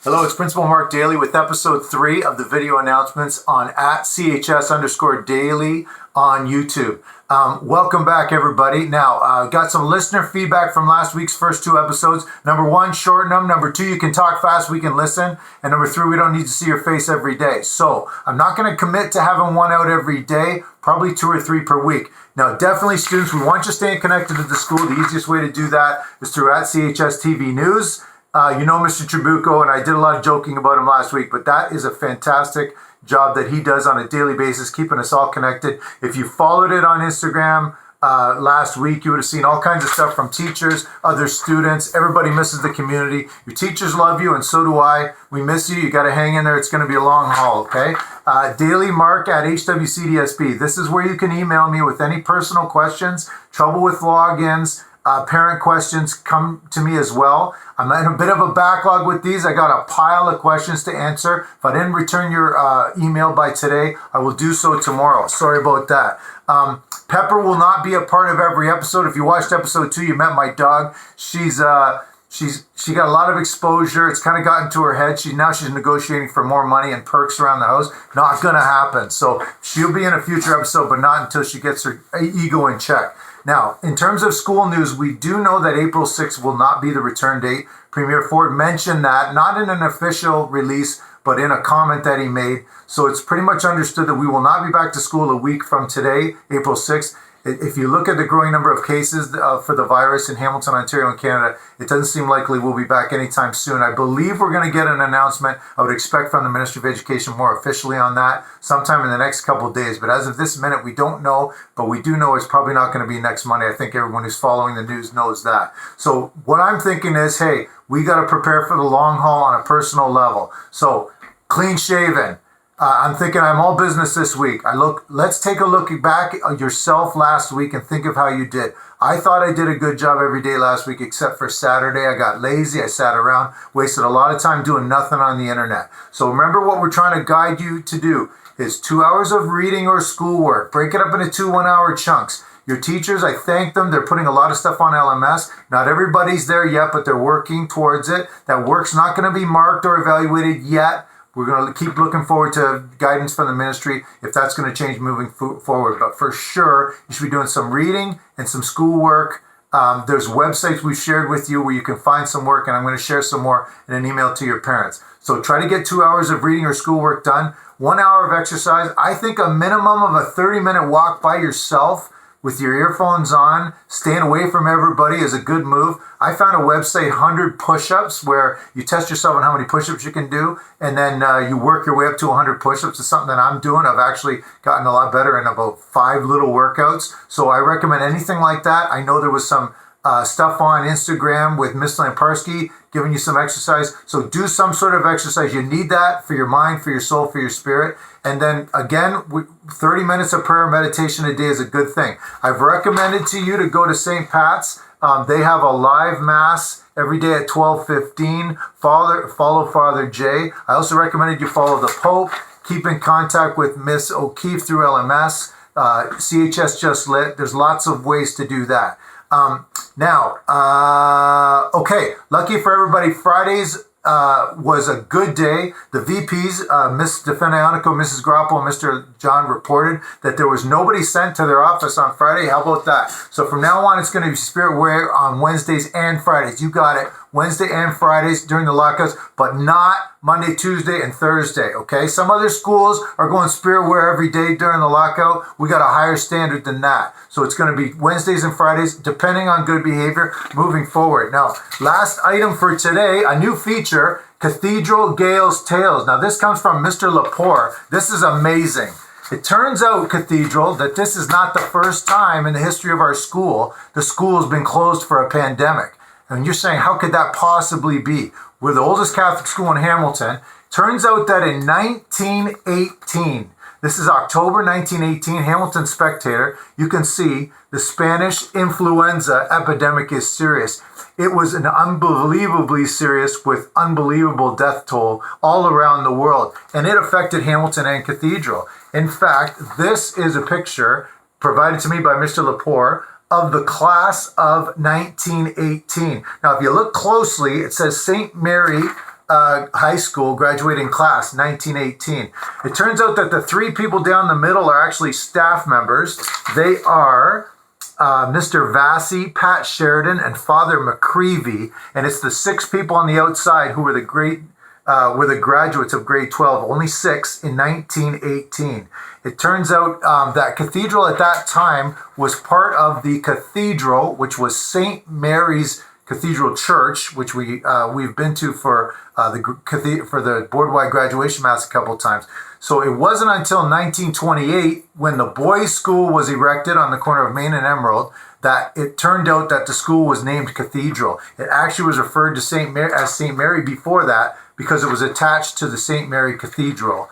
Hello, it's Principal Mark Daly with episode 3 of the video announcements on @CHS_Daily on YouTube. Welcome back, everybody. Now, got some listener feedback from last week's first 2 episodes. Number 1, shorten them. Number 2, you can talk fast, we can listen. And number 3, we don't need to see your face every day. So I'm not going to commit to having one out every day, probably 2 or 3 per week. Now, definitely, students, we want you staying connected to the school. The easiest way to do that is through @CHS TV News. You know Mr. Trabucco, and I did a lot of joking about him last week, but that is a fantastic job that he does on a daily basis, keeping us all connected. If you followed it on Instagram last week, you would have seen all kinds of stuff from teachers, other students. Everybody misses the community. Your teachers love you, and so do I. We miss you. You got to hang in there. It's going to be a long haul, okay? DailyMark@HWCDSB. This is where you can email me with any personal questions, trouble with logins, parent questions. Come to me as well. I'm in a bit of a backlog with these. I got a pile of questions to answer. If I didn't return your email by today, I will do so tomorrow. Sorry about that. Pepper will not be a part of every episode. If you watched episode 2, you met my dog. She got a lot of exposure. It's kind of gotten to her head. She's negotiating for more money and perks around the house. Not going to happen. So she'll be in a future episode, but not until she gets her ego in check. Now, in terms of school news, we do know that April 6th will not be the return date. Premier Ford mentioned that, not in an official release, but in a comment that he made. So it's pretty much understood that we will not be back to school a week from today, April 6th. If you look at the growing number of cases for the virus in Hamilton, Ontario, and Canada, it doesn't seem likely we'll be back anytime soon. I believe we're going to get an announcement, I would expect, from the Ministry of Education more officially on that sometime in the next couple of days. But as of this minute, we don't know, but we do know it's probably not going to be next Monday. I think everyone who's following the news knows that. So what I'm thinking is, hey, we got to prepare for the long haul on a personal level. So clean shaven. I'm thinking I'm all business this week. Let's take a look back at yourself last week and think of how you did. I thought I did a good job every day last week except for Saturday. I got lazy. I sat around, wasted a lot of time doing nothing on the internet. So remember, what we're trying to guide you to do is 2 hours of reading or schoolwork. Break it up into 2 one-hour chunks. Your teachers, I thank them. They're putting a lot of stuff on LMS. Not everybody's there yet, but they're working towards it. That work's not going to be marked or evaluated yet. We're going to keep looking forward to guidance from the ministry if that's going to change moving forward. But for sure, you should be doing some reading and some schoolwork. There's websites we've shared with you where you can find some work, and I'm going to share some more in an email to your parents. So try to get 2 hours of reading or schoolwork done, 1 hour of exercise. I think a minimum of a 30-minute walk by yourself with your earphones on, staying away from everybody is a good move. I found a website, 100 push-ups, where you test yourself on how many push-ups you can do, and then you work your way up to 100 push-ups. It's something that I'm doing. I've actually gotten a lot better in about 5 little workouts. So I recommend anything like that. I know there was some stuff on Instagram with Miss Lamparski giving you some exercise. So do some sort of exercise. You need that for your mind, for your soul, for your spirit. And then again, 30 minutes of prayer and meditation a day is a good thing. I've recommended to you to go to St. Pat's. They have a live mass every day at 12:15. Follow Father Jay. I also recommended you follow the Pope. Keep in contact with Miss O'Keefe through LMS. CHS Just Lit. There's lots of ways to do that. Okay, lucky for everybody, Fridays was a good day. The VPs, Ms. DeFenianico, Mrs. Grappo, and Mr. John reported that there was nobody sent to their office on Friday. How about that? So from now on, it's going to be Spirit Wear on Wednesdays and Fridays. You got it. Wednesday and Fridays during the lockouts, but not Monday, Tuesday, and Thursday, okay? Some other schools are going Spirit Wear every day during the lockout. We got a higher standard than that. So it's going to be Wednesdays and Fridays, depending on good behavior moving forward. Now, last item for today, a new feature, Cathedral Gale's Tales. Now, this comes from Mr. Lepore. This is amazing. It turns out, Cathedral, that this is not the first time in the history of our school the school has been closed for a pandemic. And you're saying, how could that possibly be? We're the oldest Catholic school in Hamilton. Turns out that in 1918, this is October 1918, Hamilton Spectator, you can see the Spanish influenza epidemic is serious. It was an unbelievably serious with unbelievable death toll all around the world. And it affected Hamilton and Cathedral. In fact, this is a picture provided to me by Mr. Lepore of the class of 1918. Now, if you look closely, it says St. Mary high school graduating class, 1918. It turns out that the three people down the middle are actually staff members. They are Mr. Vassy, Pat Sheridan, and Father McCreevy. And it's the 6 people on the outside who were the graduates of grade 12, only 6 in 1918. It turns out that cathedral at that time was part of the cathedral, which was St. Mary's Cathedral Church, which we've been to for the board-wide graduation mass a couple times. So it wasn't until 1928, when the boys' school was erected on the corner of Main and Emerald, that it turned out that the school was named Cathedral. It actually was referred to as St. Mary before that, because it was attached to the St. Mary Cathedral.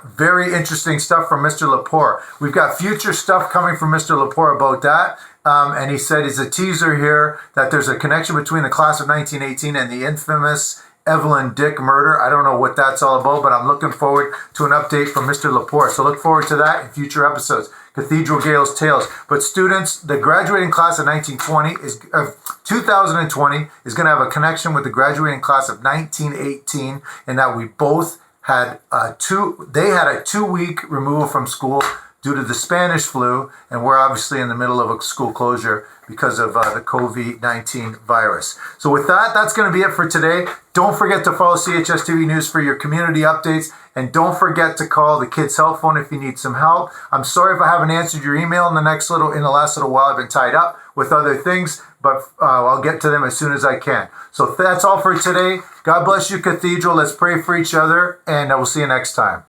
Very interesting stuff from Mr. Lepore. We've got future stuff coming from Mr. Lepore about that. And he said, it's a teaser here, that there's a connection between the class of 1918 and the infamous Evelyn Dick murder. I don't know what that's all about, but I'm looking forward to an update from Mr. Lepore. So look forward to that in future episodes. Cathedral Gales Tales. But students, the graduating class of 2020 is going to have a connection with the graduating class of 1918, in that we both had they had a 2-week removal from school due to the Spanish flu, and we're obviously in the middle of a school closure because of the COVID-19 virus. So with that, that's going to be it for today. Don't forget to follow CHS TV News for your community updates, and don't forget to call the kids' help phone if you need some help. I'm sorry if I haven't answered your email in the last little while. I've been tied up with other things, but I'll get to them as soon as I can. So that's all for today. God bless you, Cathedral. Let's pray for each other, and I will see you next time.